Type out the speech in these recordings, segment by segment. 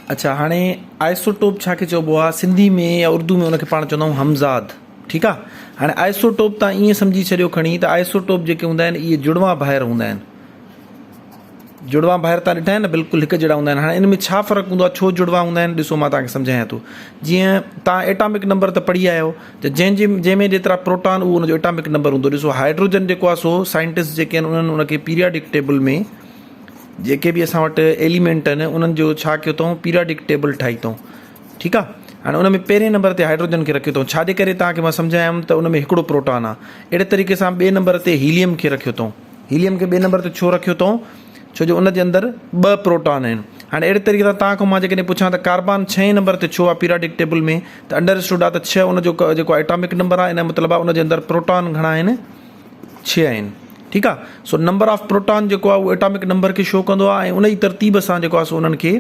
अच्छा, हाणे आइसोटोप छाखे चइबो आहे सिंधी में या उर्दू में उनखे पाण चवंदा आहियूं हमज़ाद। ठीकु आहे। हाणे आइसोटोप तव्हां ईअं सम्झी छॾियो खणी त आइसोटोप जेके हूंदा आहिनि इहे जुड़वा ॿाहिरि हूंदा आहिनि। जुड़वा ॿाहिरि तव्हां ॾिठा आहिनि न, बिल्कुलु हिकु जहिड़ा हूंदा आहिनि। हाणे इन में छा फ़र्क़ु हूंदो आहे, छो जुड़वा हूंदा आहिनि, ॾिसो मां तव्हांखे सम्झायां थो। जीअं तव्हां एटॉमिक नंबर त पढ़ी आया आहियो, त जंहिंमें जेतिरा प्रोटॉन उहो उनजो एटॉमिक नंबर हूंदो। ॾिसो हाइड्रोजन जेको आहे सो साइंटिस्ट जेके आहिनि उन्हनि उनखे पीरियाडिक टेबल में जेके बि असां वटि एलिमेंट आहिनि उन्हनि जो छा कयो अथऊं, पीरियाडिक टेबल ठाही अथऊं। ठीकु आहे। हाणे उन में पहिरें नंबर ते हाइड्रोजन खे रखियो अथऊं। छाजे करे तव्हांखे मां सम्झायमि त उन में हिकिड़ो प्रोटॉन आहे। अहिड़े तरीक़े सां ॿिए नंबर ते हीलियम खे रखियो अथऊं। हीलियम खे ॿिए नंबर ते छो रखियो अथऊं, छो जो उनजे अंदरि 2 प्रोटॉन आहिनि। हाणे अहिड़े तरीक़े सां तव्हांखां मां जेकॾहिं पुछां त कार्बन 6 नंबर ते छो आहे पीरियाडिक टेबल में, त अंडरस्टूड आहे त 6 उनजो जेको एटॉमिक नंबर आहे, इन जो मतिलबु आहे उनजे अंदरि प्रोटॉन घणा आहिनि, 6 आहिनि। ठीकु आहे। सो नंबर ऑफ प्रोटॉन जेको आहे उहो एटॉमिक नंबर खे शो कंदो आहे ऐं उन ई तरतीब सां जेको आहे सो उन्हनि खे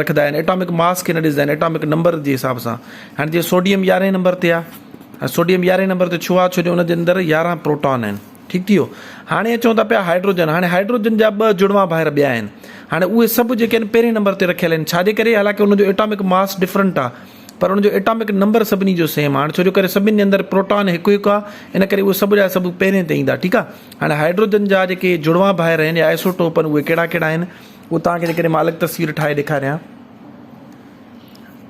रखंदा आहिनि। एटॉमिक मास खे न ॾिसंदा आहिनि, एटॉमिक नंबर जे हिसाब सां। हाणे जीअं सोडियम 11 नंबर ते आहे। सोडियम 11 नंबर ते छो आहे, छो जो उनजे अंदरि 11 प्रोटॉन आहिनि। ठीकु थी वियो। हाणे अचूं था पिया हाइड्रोजन। हाणे हाइड्रोजन जा 2 जुड़वा ॿाहिरि ॿिया आहिनि। हाणे उहे सभु जेके आहिनि पहिरें नंबर ते रखियल आहिनि। छाजे करे, हालांकि उनजो एटॉमिक मास डिफरेंट आहे, पर उनजो एटॉमिक नंबर सभिनी जो सेम आहे। छो जो करे सभिनी जे अंदरि प्रोटॉन हिकु हिकु आहे, इन करे उहे सभु जा सभु पहिरें ते ईंदा। ठीकु आहे। हाणे हाइड्रोजन जा जेके जुड़वा ॿाहिरि आहिनि या आइसोटोप आहिनि उहे कहिड़ा कहिड़ा आहिनि, उहो तव्हांखे जेकॾहिं मां अलॻि तस्वीर ठाहे ॾेखारियां।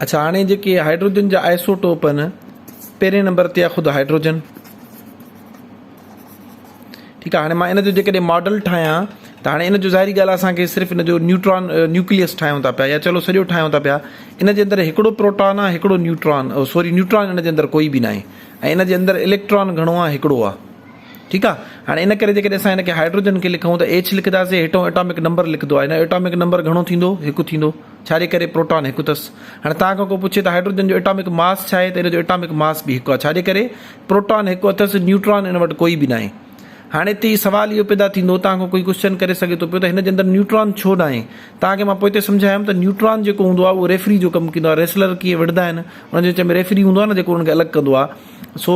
अच्छा, हाणे जेके हाइड्रोजन जा आइसोटोप आहिनि, पहिरें नंबर ते आहे ख़ुदि हाइड्रोजन। ठीकु आहे। हाणे मां इन जो जेकॾहिं मॉडल ठाहियां त हाणे इन जो ज़ाहिरी ॻाल्हि आहे असांखे सिर्फ़ु इन जो न्यूक्लियस ठाहियूं था पिया, या चलो सॼो ठाहियूं था पिया। इन जे अंदरि हिकिड़ो प्रोटॉन आहे, हिकिड़ो न्यूट्रॉन इन जे अंदरि कोई बि न आहे, ऐं इन जे अंदरि इलेक्ट्रॉन घणो आहे, हिकिड़ो आहे। ठीकु आहे। हाणे इन करे जेकॾहिं असां हिनखे हाइड्रोजन खे लिखूं त H लिखंदासीं, हेठों एटॉमिक नंबर लिखंदो आहे। हिन एटॉमिक नंबर घणो थींदो, 1 थींदो। छाजे करे, प्रोटॉन 1 अथसि। हाणे तव्हांखां को पुछे त हाइड्रोजन जो एटॉमिक मास छा आहे, त इन जो एटॉमिक मास बि 1 आहे। छाजे करे, प्रोटॉन 1 अथसि, न्यूट्रॉन इन वटि कोई बि न आहे। हाणे हिते सुवाल इहो पैदा थींदो, तव्हांखां कोई क्वेश्चन करे सघे थो पियो त हिन जे अंदरि न्यूट्रॉन छो न आहे। तव्हांखे मां पोइ सम्झायमि त न्यूट्रॉन जेको हूंदो आहे उहो रेफरी जो कमु कंदो आहे। रेसलर कीअं विढ़ंदा आहिनि, उनजे विच में रेफरी हूंदो आहे न जेको उनखे अलॻि कंदो आहे। सो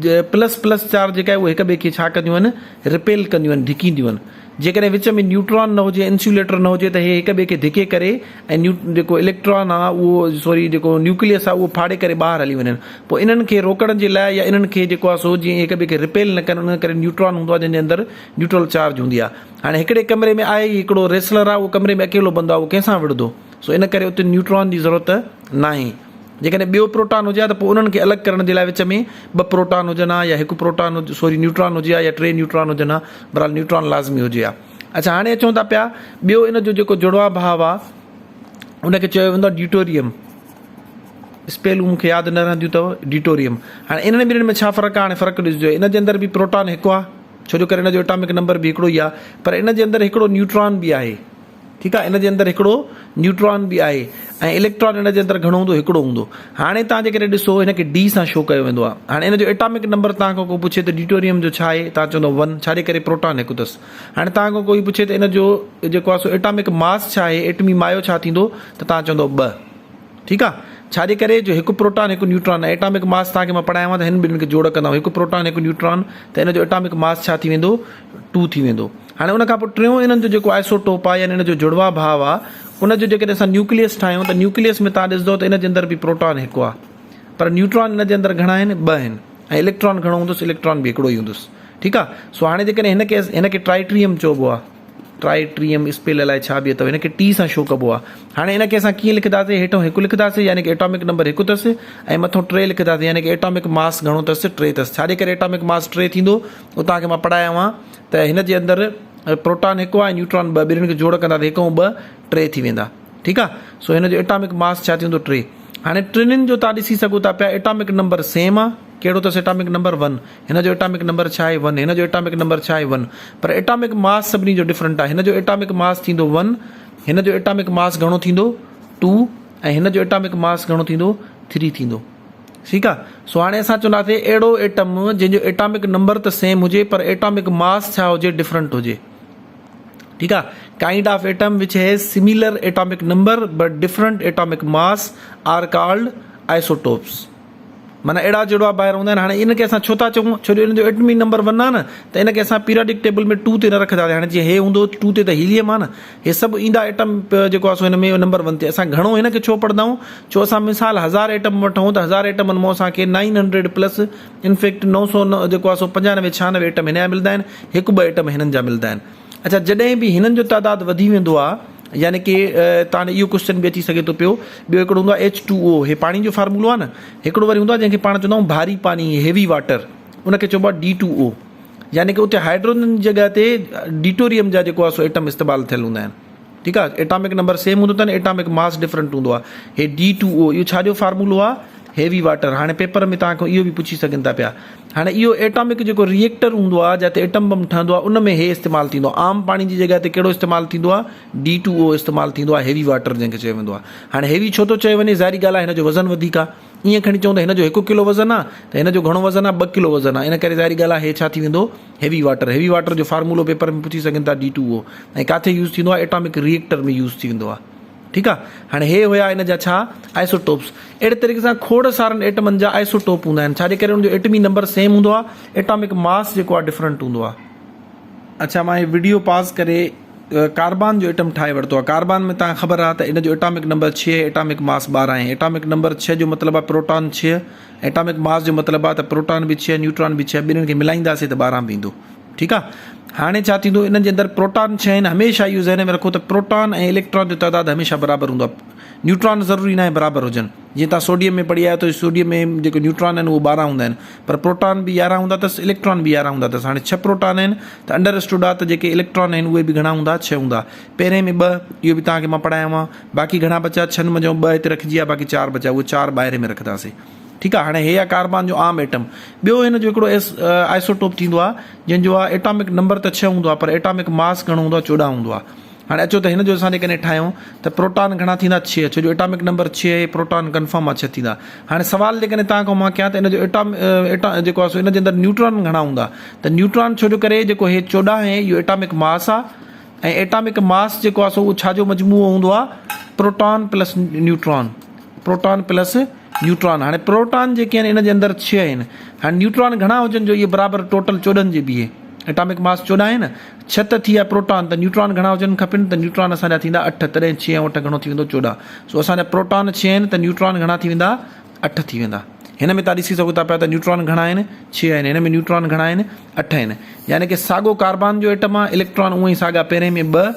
प्लस चार्ज जेका आहे उहे हिक ॿिए खे छा कंदियूं आहिनि, रिपेल कंदियूं आहिनि, धिकींदियूं आहिनि। जेकॾहिं विच में न्यूट्रॉन न हुजे, इंसुलेटर न हुजे, त हे हिक ॿिए खे धिके करे ऐं जेको इलेक्ट्रॉन आहे उहो जेको न्यूक्लियस आहे उहो फाड़े करे ॿाहिरि हली वञनि। पोइ इन्हनि खे रोकण जे लाइ या इन्हनि खे जेको आहे सो जीअं हिक ॿिए खे रिपेल न कनि, उन करे न्यूट्रॉन हूंदो आहे जंहिंजे अंदरि न्यूट्रल चार्ज हूंदी आहे। हाणे हिकिड़े कमरे में आहे हिकिड़ो रेसलर आहे, उहो कमरे में अकेलो बंदो आहे, उहो कंहिंसां विढ़ंदो। सो इन करे उते न्यूट्रॉन जी ज़रूरत न आहे। जेकॾहिं ॿियो प्रोटॉन हुजे त पोइ उन्हनि खे अलॻि करण जे लाइ विच में 2 प्रोटॉन हुजनि हा, या 1 प्रोटॉन न्यूट्रॉन हुजे हा, या 3 न्यूट्रॉन हुजनि हा। बहरहाल न्यूट्रॉन लाज़मी हुजे हा। अच्छा, हाणे अचूं था पिया ॿियो इन जो जेको जुड़वा भाव आहे उनखे चयो वेंदो आहे ड्यूटोरियम। स्पेलूं मूंखे यादि न रहंदियूं अथव, ड्यूटोरियम। हाणे इन्हनि ॿिन्हिनि में छा फ़र्क़ु आहे, हाणे फ़र्क़ु ॾिसिजो। इन जे अंदरि बि प्रोटॉन 1 आहे, छो जो करे इन जो एटॉमिक नंबर बि हिकिड़ो ई आहे, पर इन जे अंदरि हिकिड़ो न्यूट्रॉन बि आहे। ठीकु आहे। इन जे अंदरि हिकिड़ो न्यूट्रॉन बि आहे ऐं इलेक्ट्रॉन इन जे अंदरि घणो हूंदो, हिकिड़ो हूंदो। हाणे तव्हां जेकॾहिं ॾिसो हिनखे D सां शो कयो वेंदो आहे। हाणे इन जो एटॉमिक नंबर तव्हांखां को पुछे त ड्यूटोरियम जो छा आहे, तव्हां चवंदो 1। छाजे करे, प्रोटॉन 1 अथसि। हाणे तव्हांखां कोई पुछे त इन जो जेको आहे सो एटॉमिक मास छा आहे, एटमी मायो छा थींदो, त तव्हां चवंदो 2। ठीकु आहे। छाजे करे, जो 1 प्रोटॉन 1 न्यूट्रॉन आहे। एटॉमिक मास तव्हांखे मां पढ़ायांव त हिन ॿिन्हिनि खे जोड़ कंदा, 1 प्रोटॉन 1 न्यूट्रॉन, त इन जो एटॉमिक मास छा थी वेंदो, 2 थी वेंदो। हाणे उनखां पोइ टियों इन्हनि जो जेको आइसोटोप आहे यानी इन जो जुड़वा भाव आहे, उनजो जेकॾहिं असां न्यूक्लियस ठाहियूं त न्यूक्लियस में तव्हां ॾिसंदो त इन जे अंदरि बि प्रोटॉन 1 आहे, पर न्यूट्रॉन इन जे अंदरि घणा आहिनि, 2 आहिनि। ऐं इलेक्ट्रॉन घणो हूंदुसि, इलेक्ट्रॉन बि हिकिड़ो ई हूंदुसि। ठीकु आहे। सो हाणे जेकॾहिं हिनखे ट्राइट्रियम चइबो आहे, ट्राइट्रियम स्पेल अलाए छा बि अथव, हिनखे T सां शो कबो आहे। हाणे हिनखे असां कीअं लिखंदासीं, हेठों 1 लिखंदासीं यानी कि एटॉमिक नंबर 1 अथसि, ऐं मथां 3 लिखंदासीं यानी कि एटॉमिक मास घणो अथसि, 3 अथसि। छाजे करे एटॉमिक मास 3 थींदो, उहो तव्हांखे मां पढ़ायो आहे त हिन जे अंदरि प्रोटॉन 1 आहे, न्यूट्रॉन 2, ॿिन्हिनि खे जोड़ कंदासीं 1 ऐं 2 3 थी वेंदा। ठीकु आहे। सो हिन जो एटॉमिक मास छा थींदो, 3। हाणे टिनिनि जो तव्हां ॾिसी सघो था पिया एटॉमिक नंबर सेम आहे। कहिड़ो अथसि, एटॉमिक नंबर 1। हिन जो एटॉमिक नंबर छा आहे, 1। हिन जो एटॉमिक नंबर छा आहे, 1। पर एटॉमिक मास सभिनी जो डिफरेंट आहे। हिन जो एटॉमिक मास थींदो 1, हिन जो एटॉमिक मास घणो थींदो, 2, ऐं हिन जो एटॉमिक मास घणो थींदो, 3 थींदो। ठीकु आहे। सो हाणे असां चवंदासीं अहिड़ो एटम जंहिंजो एटॉमिक नंबर त सेम हुजे पर एटॉमिक मास छा हुजे, डिफरेंट हुजे। ठीकु आहे। Kind of atom which has similar atomic number but different atomic mass are called isotopes. माना अहिड़ा जहिड़ा ॿाहिरि हूंदा आहिनि। हाणे इनखे असां छो था चऊं, छो जो इन जो एटमी नंबर 1 आहे न, त इनखे असां पीरियोडिक टेबल में 2 ते न रखंदासीं। हाणे जीअं हे हूंदो 2 ते त हीलियम आहे न, हे सभु ईंदा एटम जेको आहे सो हिन में नंबर 1 ते। असां घणो हिनखे छो पढ़ंदा आहियूं, छो असां मिसाल 1000 एटम वठूं त 1000 एटमनि मां असांखे 900 प्लस इनफेक्ट 900 जेको आहे सो 95 96 एटम हिन जा मिलंदा आहिनि, 1-2 एटम हिननि जा मिलंदा आहिनि। अच्छा, जॾहिं बि हिननि जो तइदादु वधी वेंदो आहे, यानी कि तव्हां इहो क्वेश्चन बि अची सघे थो पियो। ॿियो हिकिड़ो हूंदो आहे H2O, हे पाणी जो फार्मूलो आहे न। हिकिड़ो वरी हूंदो आहे जंहिंखे पाण चवंदा आहियूं भारी पानी, हेवी वाटर, उनखे चइबो आहे D2O, यानी कि उते हाइड्रोजन जी जॻह ते डिटोरियम जा जेको आहे सो एटम इस्तेमालु थियल हूंदा आहिनि। ठीकु आहे, एटॉमिक नंबर सेम हूंदो अथनि, एटॉमिक मास डिफरेंट हूंदो आहे। हे D2O, इहो छाजो फार्मूलो आहे, हेवी वाटर। हाणे पेपर में तव्हांखां इहो बि पुछी सघनि था पिया। हाणे इहो एटॉमिक जेको रिएक्टर हूंदो आहे, जिते एटम बम ठहंदो आहे, उन में हे इस्तेमालु थींदो आहे। आम पाणी जी जॻह ते कहिड़ो इस्तेमालु थींदो आहे, D2O इस्तेमालु थींदो आहे, हेवी वाटर जंहिंखे चयो वेंदो आहे। हाणे हेवी छो थो चयो वञे, ज़ाहिरी ॻाल्हि आहे हिन जो वज़न वधीक आहे। ईअं खणी चऊं त हिन जो 1 किलो वज़न आहे, त हिन जो घणो वज़न आहे, 2 किलो वज़न आहे। इन करे ज़ाहिरी ॻाल्हि आहे हे छा थी वेंदो, हेवी वाटर। हेवी वाटर जो फार्मूलो पेपर में पुछी सघनि था, D2O। ऐं किथे यूज़ थींदो आहे, एटॉमिक रिएक्टर में यूज़ थी वेंदो आहे। ठीकु आहे, हाणे हे हुया इन जा छा, आइसोटोप्स। अहिड़े तरीक़े सां खोड़ सारनि एटमनि जा आइसोटोप हूंदा आहिनि, छाजे करे हुनजो एटमी नंबर सेम हूंदो आहे, एटॉमिक मास जेको आहे डिफरेंट हूंदो आहे। अच्छा, मां हे वीडियो पास करे कार्बन जो एटम ठाहे वरितो आहे। कार्बन में तव्हांखे ख़बर आहे त इन जो एटॉमिक नंबर 6, एटॉमिक मास 12 आहे। एटॉमिक नंबर 6 जो मतिलबु आहे प्रोटॉन 6, एटॉमिक मास जो मतिलबु आहे त प्रोटॉन बि 6, न्यूट्रॉन बि 6, ॿिन्हिनि खे मिलाईंदासीं त 12 बि ईंदो। ठीकु आहे, हाणे छा थींदो, इन्हनि जे अंदरि प्रोटॉन 6 आहिनि। हमेशह इहो ज़हन में रखो त प्रोटॉन ऐं इलेक्ट्रॉन जो तइदादु हमेशह बराबरि हूंदो आहे। न्यूट्रॉन ज़रूरी न आहे बराबरि हुजनि। जीअं तव्हां सोडियम में पढ़ी आया त सोडियम में जेके न्यूट्रॉन आहिनि उहे 12 हूंदा आहिनि, पर प्रोटॉन बि 11 हूंदा अथसि, इलेक्ट्रॉन बि 11 हूंदा अथसि। हाणे 6 प्रोटॉन आहिनि त अंडरस्टूड आहे त जेके इलेक्ट्रॉन आहिनि उहे बि घणा हूंदा, 6 हूंदा। पहिरें में 2, इहो बि तव्हांखे मां पढ़ायो आहे। बाक़ी घणा बचा, 6 में 2 हिते रखिजी विया, बाक़ी 4 बचा, उहे 4 ॿाहिरि में रखंदासीं। ठीकु आहे, हाणे हे आहे कार्बन जो आम एटम। ॿियो हिन जो हिकिड़ो आइसोटोप थींदो आहे जंहिंजो आहे एटॉमिक नंबर त 6 हूंदो आहे, पर एटॉमिक मास घणो हूंदो आहे, 14 हूंदो आहे। हाणे अचो त हिन जो असां जेकॾहिं ठाहियूं त प्रोटॉन घणा थींदा, 6, छो जो एटॉमिक नंबर 6, प्रोटॉन कंफर्म आहे 6 थींदा। हाणे सवाल जेकॾहिं तव्हांखां मां कयां त इन जो जेको आहे इन जे अंदरि न्यूट्रॉन घणा हूंदा, त न्यूट्रॉन छो जो करे जेको हे 14 आहे, इहो एटॉमिक मास आहे। ऐं एटॉमिक मास जेको आहे सो उहो छाजो मजमूओ हूंदो आहे, proton plus neutron, proton plus neutron. हाणे प्रोटॉन जेके आहिनि इन जे अंदरि 6 आहिनि। हाणे न्यूट्रॉन घणा हुजनि जो इहे बराबरि टोटल 14 जे बीहे। एटॉमिक मास 14 आहे न, 6 त थी विया प्रोटॉन, त न्यूट्रॉन घणा हुजनि खपनि, त न्यूट्रॉन असांजा थींदा 8, तॾहिं 6 ऐं 8 घणो थी वेंदो, 14। सो असांजा प्रोटॉन 6 आहिनि, त न्यूट्रॉन घणा थी वेंदा, 8 थी वेंदा। हिन में तव्हां ॾिसी सघो था पिया त न्यूट्रॉन घणा आहिनि, 6 आहिनि, हिन में न्यूट्रॉन घणा आहिनि, 8 आहिनि। यानी कि साॻो कार्बन जो एटम आहे, इलेक्ट्रॉन उहे ई साॻा पहिरें में 2